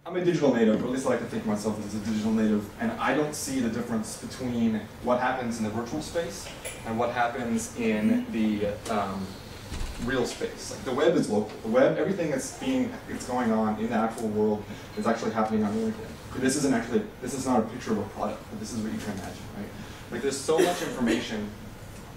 I'm a digital native, or at least I like to think of myself as a digital native, and I don't see the difference between what happens in the virtual space and what happens in the real space. Like the web is local. The web, everything that's going on in the actual world is actually happening on the internet. This is not a picture of a product, but this is what you can imagine, right? Like there's so much information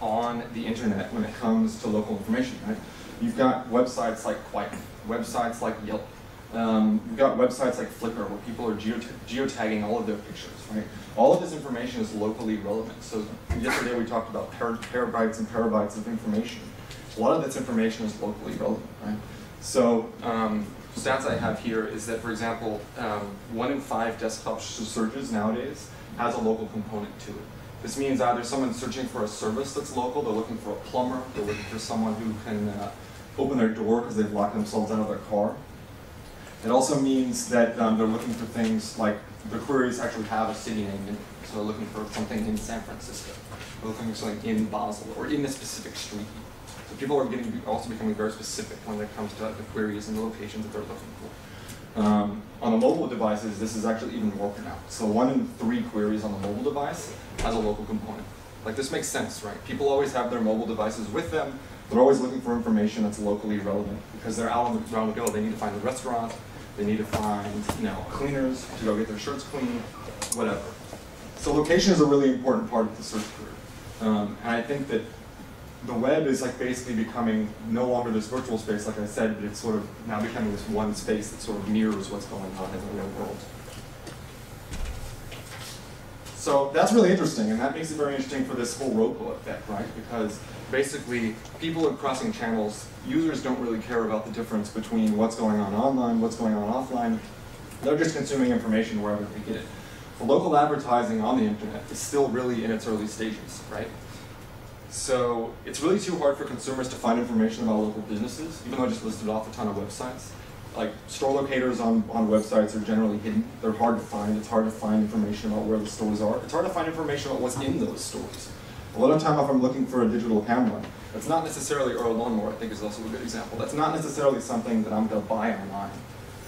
on the internet when it comes to local information, right? You've got websites like Quiet, websites like Yelp. You've got websites like Flickr where people are geotagging all of their pictures, right? All of this information is locally relevant. So yesterday we talked about terabytes and terabytes of information. A lot of this information is locally relevant, right? So stats I have here is that, for example, 1 in 5 desktop searches nowadays has a local component to it. This means either someone's searching for a service that's local, they're looking for a plumber, they're looking for someone who can open their door because they've locked themselves out of their car. It also means that they're looking for things like the queries actually have a city name in it. So they're looking for something in San Francisco. They're looking for something in Basel or in a specific street. So people are also becoming very specific when it comes to the queries and the locations that they're looking for. On the mobile devices, this is actually even more pronounced. So 1 in 3 queries on the mobile device has a local component. Like this makes sense, right? People always have their mobile devices with them. They're always looking for information that's locally relevant because they're out around the go. They need to find a restaurant. They need to find, cleaners to go get their shirts cleaned, whatever. So location is a really important part of the search query. And I think that the web is like basically becoming no longer this virtual space, like I said, but it's sort of now becoming this one space that sort of mirrors what's going on in the real world. So that's really interesting, and that makes it very interesting for this whole ROPO effect, right? Because basically, people are crossing channels. Users don't really care about the difference between what's going on online, what's going on offline. They're just consuming information wherever they get it. The local advertising on the internet is still really in its early stages, right? So it's really too hard for consumers to find information about local businesses, even though I just listed off a ton of websites. Like store locators on websites are generally hidden. They're hard to find. It's hard to find information about where the stores are. It's hard to find information about what's in those stores. A lot of time if I'm looking for a digital camera, that's not necessarily, or a lawnmower I think is also a good example, that's not necessarily something that I'm going to buy online,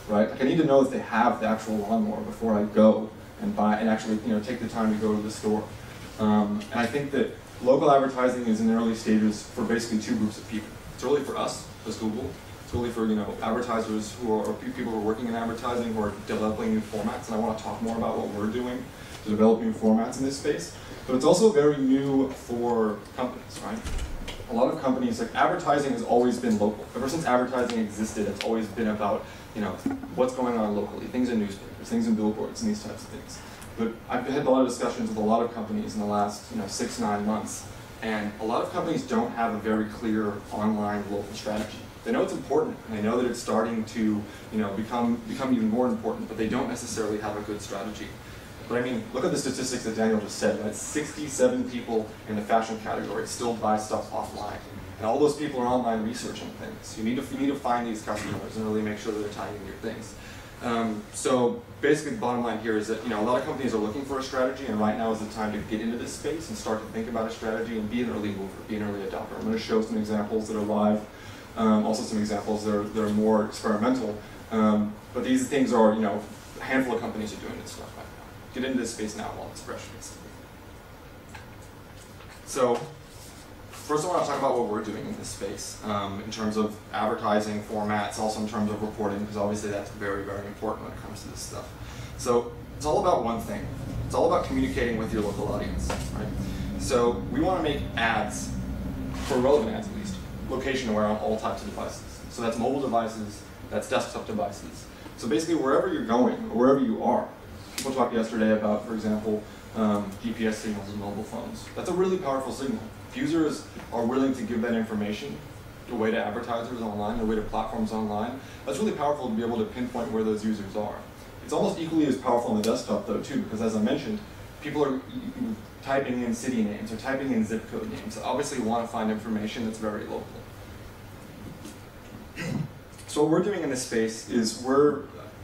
right? Like I need to know that they have the actual lawnmower before I go and buy and actually take the time to go to the store. And I think that local advertising is in the early stages for basically 2 groups of people. It's early for us as Google. It's really for advertisers who are, or people who are working in advertising who are developing new formats, and I want to talk more about what we're doing to develop new formats in this space. But it's also very new for companies, right? A lot of companies, like advertising has always been local. Ever since advertising existed, it's always been about what's going on locally, things in newspapers, things in billboards, and these types of things. But I've had a lot of discussions with a lot of companies in the last 6-9 months, and a lot of companies don't have a very clear online local strategy. They know it's important, and they know that it's starting to become even more important, but they don't necessarily have a good strategy. But I mean, look at the statistics that Daniel just said, right? 67 people in the fashion category still buy stuff offline. And all those people are online researching things. You need to find these customers and really make sure that they're tying in your things. So basically the bottom line here is that a lot of companies are looking for a strategy, and right now is the time to get into this space and start to think about a strategy and be an early mover, be an early adopter. I'm going to show some examples that are live, also some examples that are more experimental. But these things are, a handful of companies are doing this stuff right now. Get into this space now while it's fresh, basically. So first I want to talk about what we're doing in this space in terms of advertising formats, also in terms of reporting, because obviously that's very, very important when it comes to this stuff. So it's all about one thing. It's all about communicating with your local audience, right? So we want to make ads, for relevant ads at least, location aware on all types of devices. So that's mobile devices, that's desktop devices. So basically wherever you're going, or wherever you are, people talked yesterday about, for example, GPS signals in mobile phones. That's a really powerful signal. If users are willing to give that information away to advertisers online, away to platforms online, that's really powerful to be able to pinpoint where those users are. It's almost equally as powerful on the desktop though too, because as I mentioned, people are typing in city names or typing in zip code names. So obviously you want to find information that's very local. So what we're doing in this space is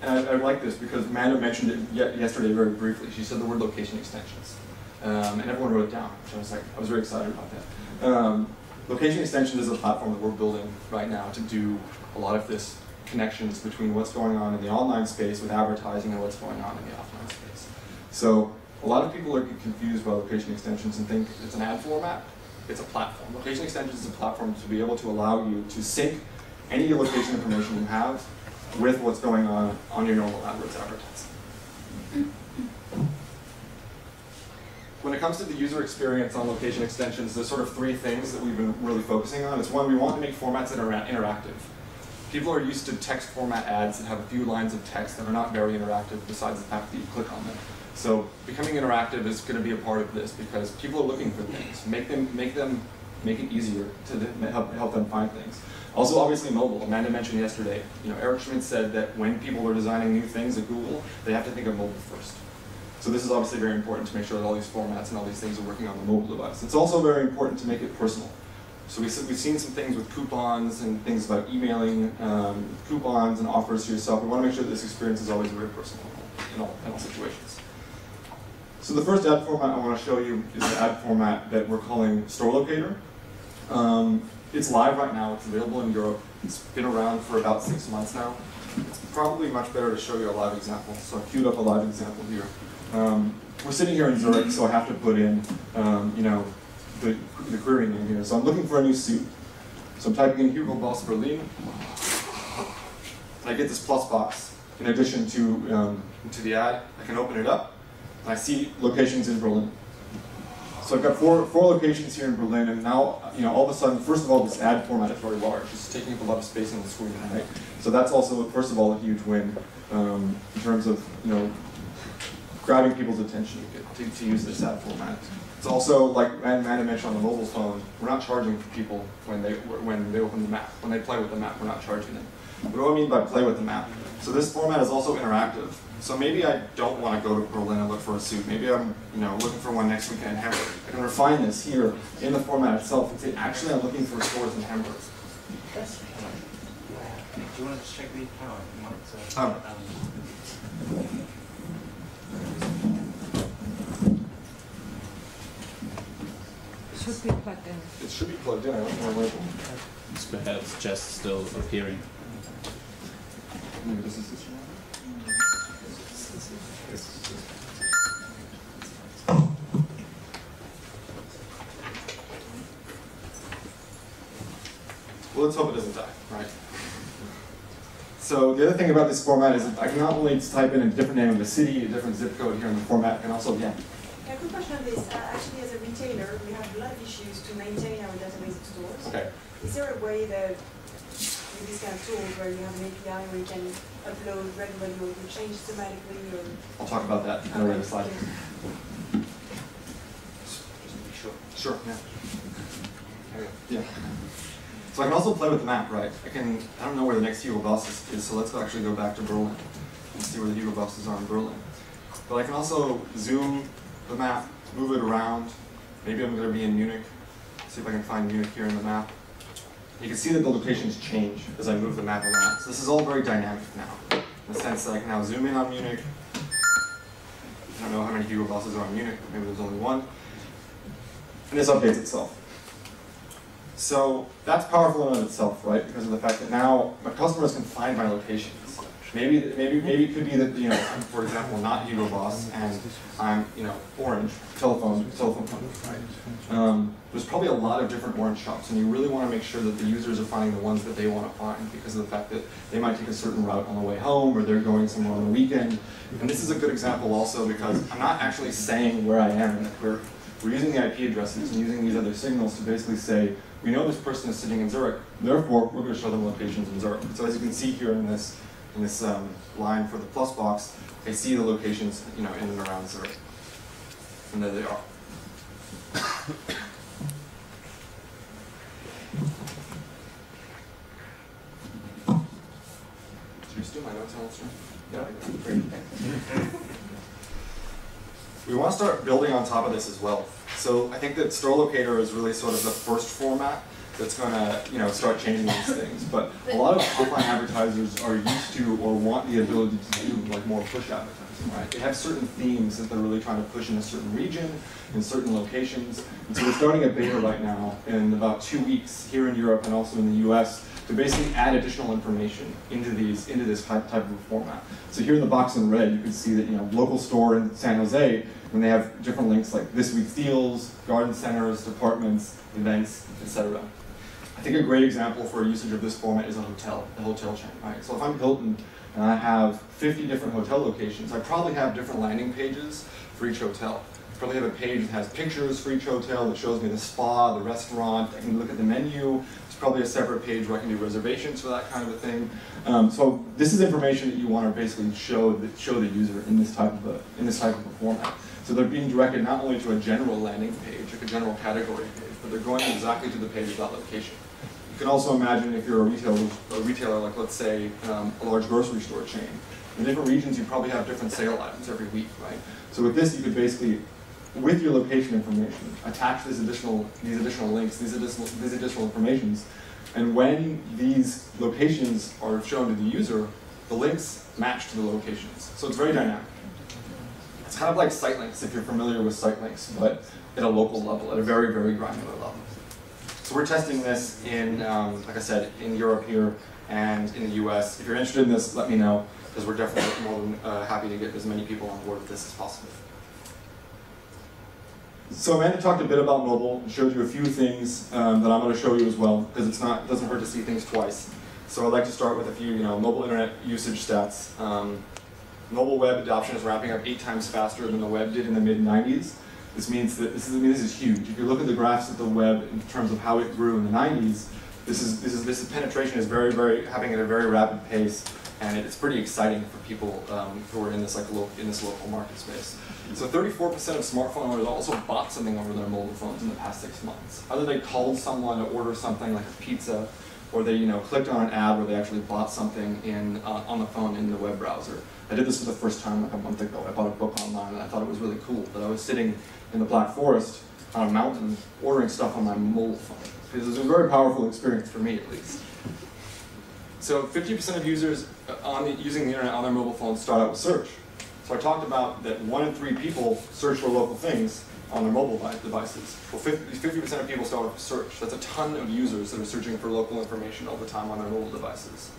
and I like this because Amanda mentioned it yesterday very briefly. She said the word location extensions. And everyone wrote it down, which I was very excited about that. Location extensions is a platform that we're building right now to do a lot of this connections between what's going on in the online space with advertising and what's going on in the offline space. So a lot of people are confused by location extensions and think it's an ad format. It's a platform. Location extensions is a platform to be able to allow you to sync any location information you have with what's going on your normal AdWords advertising. When it comes to the user experience on location extensions, there's sort of three things that we've been really focusing on. It's one, we want to make formats that are interactive. People are used to text format ads that have a few lines of text that are not very interactive besides the fact that you click on them. So becoming interactive is going to be a part of this because people are looking for things. Make it easier to help them find things. Also, obviously, mobile. Amanda mentioned yesterday. Eric Schmidt said that when people are designing new things at Google, they have to think of mobile first. So this is obviously very important to make sure that all these formats and all these things are working on the mobile device. It's also very important to make it personal. So we've seen some things with coupons and things about emailing coupons and offers to yourself. We want to make sure that this experience is always very personal in all situations. So the first ad format I want to show you is the ad format that we're calling Store Locator. It's live right now. It's available in Europe. It's been around for about 6 months now. It's probably much better to show you a live example. So I queued up a live example here. We're sitting here in Zurich, so I have to put in, the query name here. So I'm looking for a new suit. So I'm typing in Hugo Boss Berlin. And I get this plus box. In addition to the ad, I can open it up, and I see locations in Berlin. So I've got four locations here in Berlin, and now, all of a sudden, first of all, this ad format is very large. It's taking up a lot of space on the screen, right? So that's also, first of all, a huge win in terms of, grabbing people's attention to use this ad format. It's also, like Amanda mentioned on the mobile phone, we're not charging people when they open the map. When they play with the map, we're not charging them. What do I mean by play with the map? So this format is also interactive. So maybe I don't want to go to Berlin and look for a suit. Maybe I'm looking for one next weekend in Hamburg. I can refine this here in the format itself and say, actually, I'm looking for stores in Hamburg. Do you want to just check the power? It should be plugged in. It should be plugged in. I don't know where. It's perhaps just still appearing. Maybe this is this one. Well, let's hope it doesn't die, right? So the other thing about this format is that I can not only type in a different name of the city, a different zip code here in the format, I can also, Yeah, quick question on this. Actually, as a retailer, we have a lot of issues to maintain our database of stores. Okay. Is there a way that, with these kind of tools, where you have an API where you can upload regularly or you change thematically? Or I'll talk about that in a later slide. Sure, yeah. So I can also play with the map, right? I don't know where the next Hugo Boss is, so let's actually go back to Berlin and see where the Hugo Bosses are in Berlin. But I can also zoom the map, move it around. Maybe I'm going to be in Munich. See if I can find Munich here in the map. You can see that the locations change as I move the map around. So this is all very dynamic now, in the sense that I can now zoom in on Munich. I don't know how many Hugo Bosses are in Munich, but maybe there's only one. And this updates itself. So that's powerful in itself, right? Because of the fact that now my customers can find my locations. Maybe it could be that I'm, for example, not Hugo Boss and I'm Orange telephone company, right? There's probably a lot of different Orange shops, and you really want to make sure that the users are finding the ones that they want to find because of the fact that they might take a certain route on the way home or they're going somewhere on the weekend. And this is a good example also because I'm not actually saying where I am in the query. We're using the IP addresses and using these other signals to basically say, we know this person is sitting in Zurich, therefore we're going to show them locations in Zurich. So as you can see here in this line for the plus box, I see the locations in and around Zurich. And there they are. Should we steal my notes on this one? Yeah, great. We want to start building on top of this as well. So I think that Store Locator is really sort of the first format that's going to start changing these things. But a lot of offline advertisers are used to or want the ability to do more push advertising, right? They have certain themes that they're really trying to push in a certain region, in certain locations. And so we're starting a beta right now in about 2 weeks here in Europe and also in the US to basically add additional information into this type of format. So here in the box in red, you can see that local store in San Jose, and they have different links like this week's deals, garden centers, departments, events, etc. I think a great example for usage of this format is a hotel chain, right? So if I'm Hilton and I have 50 different hotel locations, I probably have different landing pages for each hotel. I probably have a page that has pictures for each hotel that shows me the spa, the restaurant. I can look at the menu. There's probably a separate page where I can do reservations for that kind of a thing. So this is information that you want to basically show the user in this type of a format. So they're being directed not only to a general landing page, like a general category page, but they're going exactly to the page of that location. You can also imagine if you're a retailer like, let's say, a large grocery store chain. In different regions, you probably have different sale items every week, right? So with this, you could basically, with your location information, attach these additional links, these additional informations, and when these locations are shown to the user, the links match to the locations. So it's very dynamic. It's kind of like site links, if you're familiar with site links, but at a local level, at a very, very granular level. So we're testing this in, like I said, in Europe here and in the US. If you're interested in this, let me know, because we're definitely more than happy to get as many people on board with this as possible. So Amanda talked a bit about mobile and showed you a few things that I'm going to show you as well, because it doesn't hurt to see things twice. So I'd like to start with a few mobile internet usage stats. Mobile web adoption is ramping up 8 times faster than the web did in the mid-90s. This means that this is huge. If you look at the graphs of the web in terms of how it grew in the 90s, this penetration is happening at a very rapid pace, and it's pretty exciting for people who are in this local market space. So 34% of smartphone owners also bought something over their mobile phones in the past 6 months. Either they called someone to order something like a pizza, or they clicked on an ad where they actually bought something on the phone in the web browser. I did this for the first time like a month ago. I bought a book online and I thought it was really cool that I was sitting in the Black Forest on a mountain ordering stuff on my mobile phone. It was a very powerful experience for me, at least. So 50% of users using the internet on their mobile phones start out with search. So I talked about that 1 in 3 people search for local things on their mobile devices. Well, 50% of people start with search. That's a ton of users that are searching for local information all the time on their mobile devices.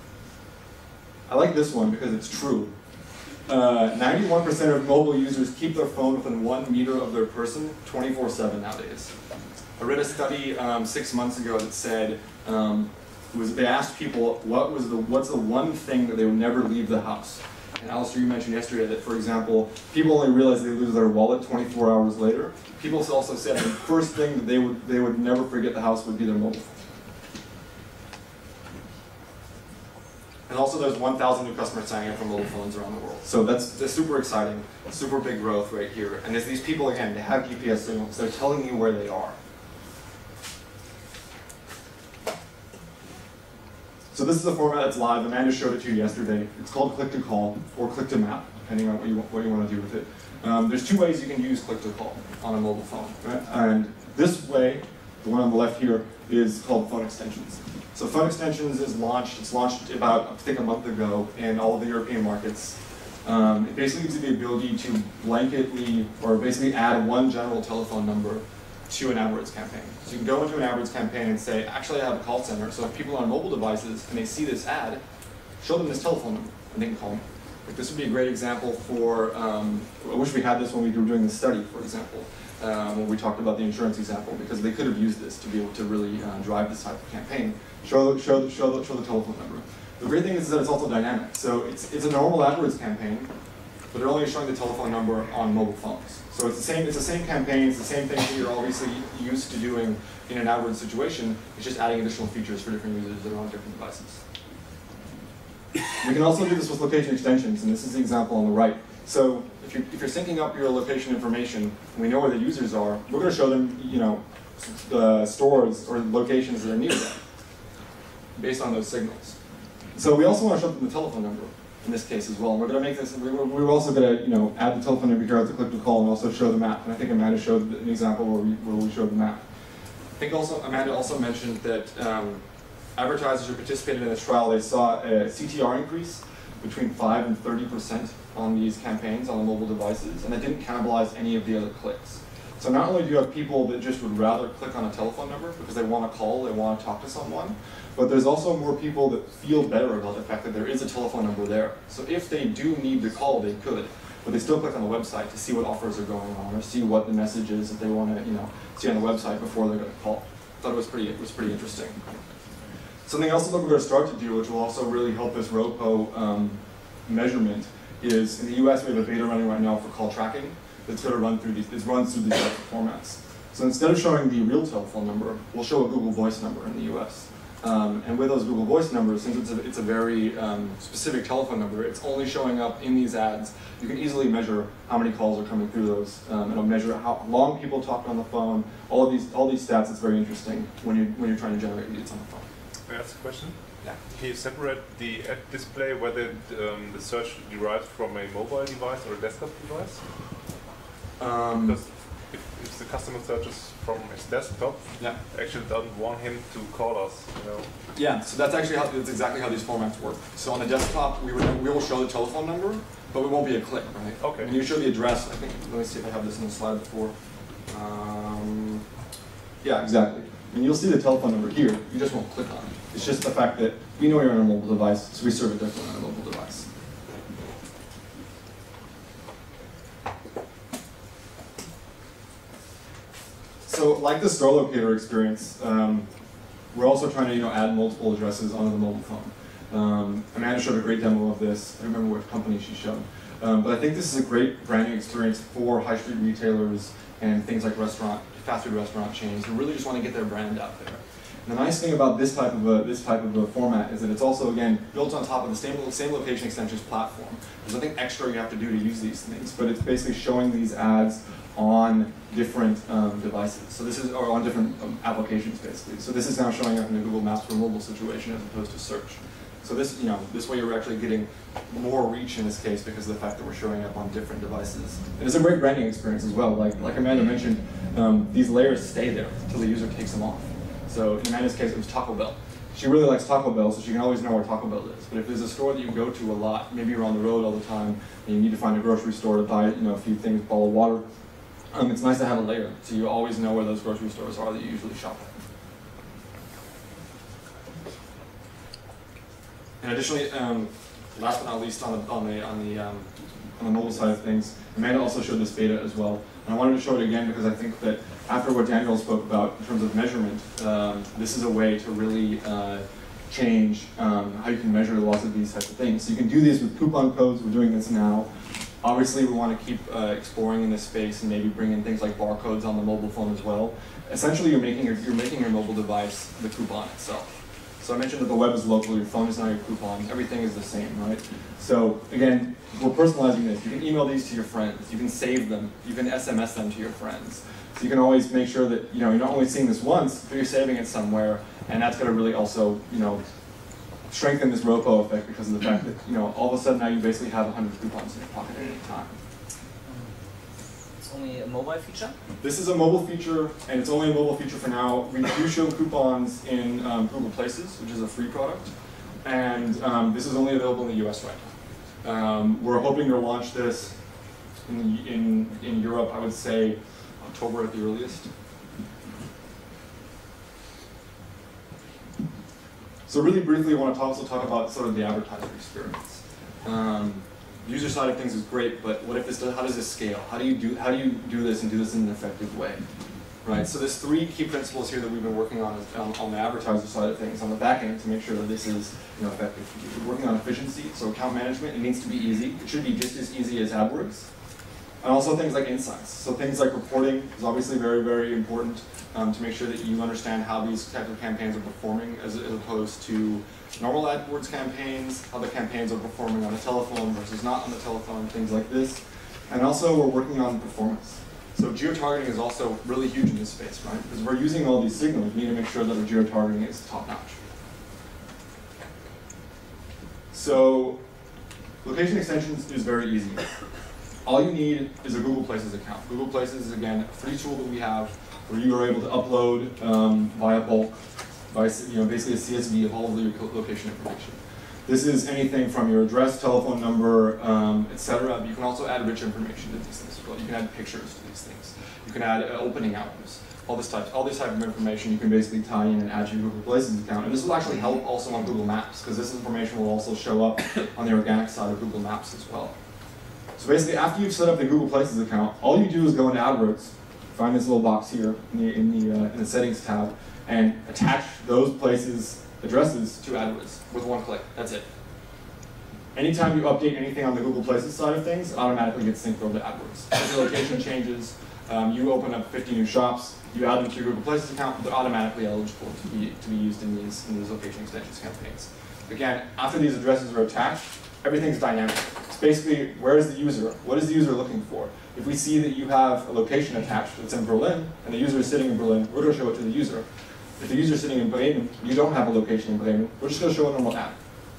I like this one because it's true. 91% of mobile users keep their phone within 1 meter of their person 24/7 nowadays. I read a study 6 months ago that said, they asked people what's the one thing that they would never leave the house. And Alistair, you mentioned yesterday that, for example, people only realize they lose their wallet 24 hours later. People also said the first thing that they would never forget the house would be their mobile phone. And also there's 1,000 new customers signing up for mobile phones around the world. So that's super exciting, super big growth right here. And there's these people, again, they have GPS signals. They're telling you where they are. So this is a format that's live. Amanda showed it to you yesterday. It's called click-to-call or click-to-map, depending on what you want to do with it. There's 2 ways you can use click-to-call on a mobile phone. Right? And this way, the one on the left here, is called phone extensions. So phone extensions is launched. It's launched about, I think, a month ago in all of the European markets. It basically gives you the ability to blanketly, or basically add one general telephone number to an AdWords campaign. So you can go into an AdWords campaign and say, actually I have a call center, so if people are on mobile devices and they see this ad, show them this telephone number and they can call me. Like, this would be a great example for, I wish we had this when we were doing the study, for example, when we talked about the insurance example, because they could have used this to be able to really drive this type of campaign. Show the telephone number. The great thing is that it's also dynamic. So it's a normal AdWords campaign, but they're only showing the telephone number on mobile phones. So it's the same campaign, it's the same thing that you're obviously used to doing in an AdWords situation. It's just adding additional features for different users that are on different devices. We can also do this with location extensions, and this is the example on the right. So if you're syncing up your location information, and we know where the users are, we're going to show them, stores or locations that are near them, based on those signals. So we also want to show them the telephone number in this case as well. And we're going to make this. We're also going to add the telephone number here as a click to call, and also show the map. And I think Amanda showed an example where we showed the map. I think Amanda also mentioned that advertisers who participated in this trial, they saw a CTR increase between 5 and 30% on these campaigns on the mobile devices, and that didn't cannibalize any of the other clicks. So not only do you have people that just would rather click on a telephone number because they want to call, they want to talk to someone, but there's also more people that feel better about the fact that there is a telephone number there. So if they do need to call, they could, but they still click on the website to see what offers are going on or see what the message is that they want to, see on the website before they're going to call. I thought it was pretty interesting. Something else that we're going to start to do, which will also really help this ROPO measurement, is in the US we have a beta running right now for call tracking. It's going to run through these. It runs through these types of formats. So instead of showing the real telephone number, we'll show a Google Voice number in the US. And with those Google Voice numbers, since it's a very specific telephone number, it's only showing up in these ads. You can easily measure how many calls are coming through those. It'll measure how long people talked on the phone. All these stats. It's very interesting when you're trying to generate leads on the phone. May I ask a question? Yeah. Can you separate the ad display whether the search derives from a mobile device or a desktop device? Because if the customer searches from his desktop, Yeah. actually doesn't want him to call us, Yeah, so that's exactly how these formats work. So on the desktop, we will show the telephone number, but it won't be a click, right? Okay. When you show the address, I think, let me see if I have this in the slide before. Yeah, exactly. And you'll see the telephone number here, you just won't click on it. It's just the fact that we know you're on a mobile device, so we serve it differently on a mobile device. So like the store locator experience, we're also trying to add multiple addresses onto the mobile phone. Amanda showed a great demo of this. I don't remember what company she showed. But I think this is a great branding experience for high street retailers and things like fast food restaurant chains who really just want to get their brand out there. And the nice thing about this type of a format is that it's also, again, built on top of the same location extensions platform. There's nothing extra you have to do to use these things, but it's basically showing these ads on different devices. So this is, or on different applications, basically. So this is now showing up in the Google Maps for mobile situation as opposed to search. So this, this way you're actually getting more reach in this case because of the fact that we're showing up on different devices. And it's a great branding experience as well. Like Amanda mentioned, these layers stay there until the user takes them off. So in Amanda's case, it was Taco Bell. She really likes Taco Bell, so she can always know where Taco Bell is. But if there's a store that you go to a lot, maybe you're on the road all the time, and you need to find a grocery store to buy, a few things, a bottle of water, it's nice to have a layer, so you always know where those grocery stores are that you usually shop at. And additionally, last but not least, on the mobile side of things, Amanda also showed this beta as well. And I wanted to show it again because I think that after what Daniel spoke about in terms of measurement, this is a way to really change how you can measure lots of these types of things. So you can do these with coupon codes. We're doing this now. Obviously, we want to keep exploring in this space and maybe bring in things like barcodes on the mobile phone as well. Essentially, you're making your mobile device the coupon itself. So I mentioned that the web is local, your phone is not your coupon, everything is the same, right? So again, we're personalizing this. You can email these to your friends, you can save them, you can SMS them to your friends. So you can always make sure that you're not only seeing this once, but you're saving it somewhere, and that's going to really also strengthen this ROPO effect because of the fact that all of a sudden now you basically have 100 coupons in your pocket at any time. It's only a mobile feature? This is a mobile feature, and it's only a mobile feature for now. We do show coupons in Google Places, which is a free product, and this is only available in the US right now. We're hoping to launch this in Europe, I would say October at the earliest. So really briefly, I want to also talk about sort of the advertiser experience. The user side of things is great, but what if this does, how does this scale? How do you do this and do this in an effective way? Right. So there's 3 key principles here that we've been working on the advertiser side of things on the back end to make sure that this is effective. We're working on efficiency, so account management. It needs to be easy. It should be just as easy as AdWords. And also things like insights. So things like reporting is obviously very, very important to make sure that you understand how these types of campaigns are performing as opposed to normal AdWords campaigns, how the campaigns are performing on the telephone versus not on the telephone, things like this. And also we're working on performance. So geo-targeting is also really huge in this space, right? Because we're using all these signals, we need to make sure that our geo-targeting is top-notch. So location extensions is very easy. All you need is a Google Places account. Google Places is, again, a free tool that we have where you are able to upload via bulk, by basically a CSV of all of your location information. This is anything from your address, telephone number, etc. But you can also add rich information to these things as well. You can add pictures to these things. You can add opening hours. All this type of information you can basically tie in and add to your Google Places account. And this will actually help also on Google Maps, because this information will also show up on the organic side of Google Maps as well. So basically, after you've set up the Google Places account, all you do is go into AdWords, find this little box here in the Settings tab, and attach those places' addresses to AdWords with one click. That's it. Anytime you update anything on the Google Places side of things, it automatically gets synced over to AdWords. If your location changes, you open up 50 new shops, you add them to your Google Places account, they're automatically eligible to be used in these location extensions campaigns. Again, after these addresses are attached, everything's dynamic. It's basically, where is the user? What is the user looking for? If we see that you have a location attached that's in Berlin, and the user is sitting in Berlin, we're going to show it to the user. If the user is sitting in Bremen, you don't have a location in Bremen, we're just going to show a normal ad.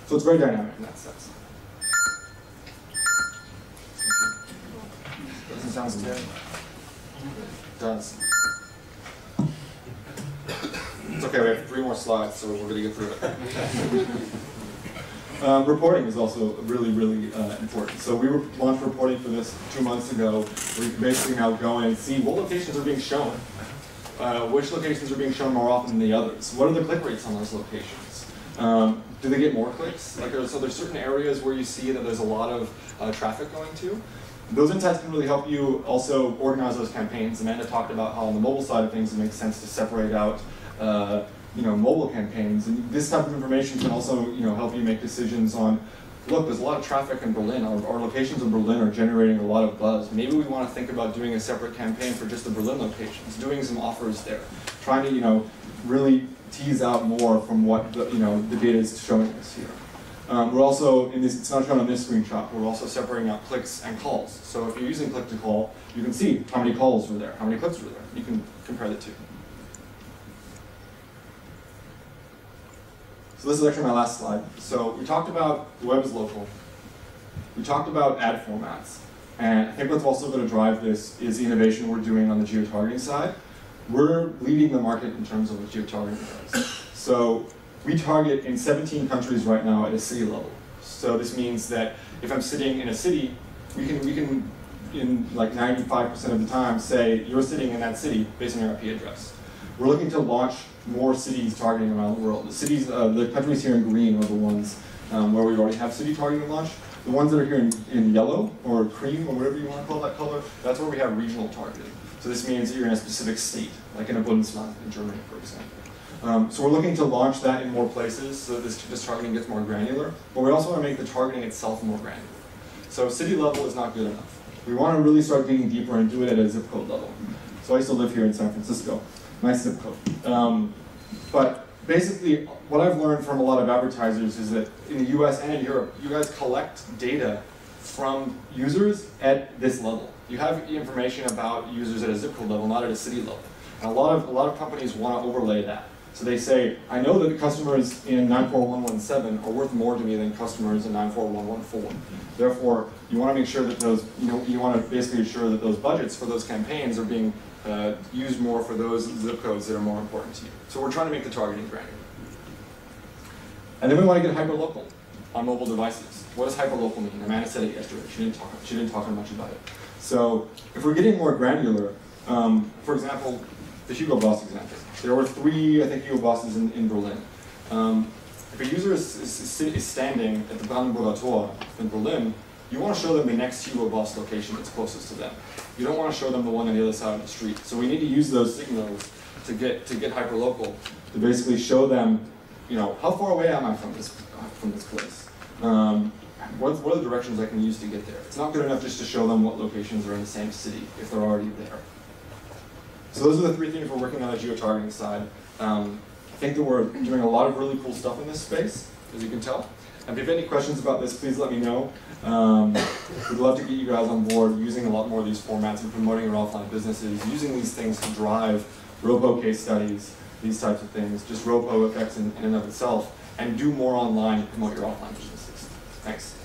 So it's very dynamic in that sense. Doesn't sound scary. It does. It's okay, we have 3 more slides, so we're going to get through it. Reporting is also really, really important. So we launched reporting for this 2 months ago, where you can basically now go in and see what locations are being shown. Which locations are being shown more often than the others? What are the click rates on those locations? Do they get more clicks? So there's certain areas where you see that there's a lot of traffic going to. Those insights can really help you also organize those campaigns. Amanda talked about how on the mobile side of things it makes sense to separate out mobile campaigns. And this type of information can also help you make decisions on, look, there's a lot of traffic in Berlin. Our locations in Berlin are generating a lot of buzz. Maybe we want to think about doing a separate campaign for just the Berlin locations, doing some offers there, trying to really tease out more from what the data is showing us here. We're also, it's not shown on this screenshot, we're also separating out clicks and calls. So if you're using click to call, you can see how many calls were there, how many clicks were there. You can compare the two. So this is actually my last slide. So we talked about the web is local. We talked about ad formats. And I think what's also going to drive this is the innovation we're doing on the geotargeting side. We're leading the market in terms of what geotargeting does. So we target in 17 countries right now at a city level. So this means that if I'm sitting in a city, we can in like 95% of the time say you're sitting in that city based on your IP address. We're looking to launch more cities targeting around the world. The cities, the countries here in green are the ones where we already have city targeting launched. The ones that are here in yellow or cream or whatever you want to call that color, that's where we have regional targeting. So this means that you're in a specific state, like in a Bundesland in Germany, for example. So we're looking to launch that in more places so that this targeting gets more granular, but we also want to make the targeting itself more granular. So city level is not good enough. We want to really start digging deeper and do it at a zip code level. So I used to live here in San Francisco. Nice zip code. But basically, what I've learned from a lot of advertisers is that in the US and in Europe, you guys collect data from users at this level. You have information about users at a zip code level, not at a city level. And a lot of companies want to overlay that. So they say, I know that the customers in 94117 are worth more to me than customers in 94114. Therefore, you want to make sure that those, you want to basically ensure that those budgets for those campaigns are being used more for those zip codes that are more important to you. So we're trying to make the targeting granular. And then we want to get hyperlocal on mobile devices. What does hyperlocal mean? Amanda said it yesterday. She didn't talk much about it. So if we're getting more granular, for example, the Hugo Boss example. There were 3, I think, Hugo Bosses in Berlin. If a user is standing at the Brandenburger Tor in Berlin, you want to show them the next Hugo Boss location that's closest to them. You don't want to show them the one on the other side of the street. So we need to use those signals to get hyperlocal, to basically show them, how far away am I from this place? What are the directions I can use to get there? It's not good enough just to show them what locations are in the same city if they're already there. So those are the 3 things we're working on the geotargeting side. I think that we're doing a lot of really cool stuff in this space, as you can tell. And if you have any questions about this, please let me know. We'd love to get you guys on board using a lot more of these formats and promoting your offline businesses, using these things to drive ROPO case studies, these types of things, just ROPO effects in and of itself, and do more online to promote your offline businesses. Thanks.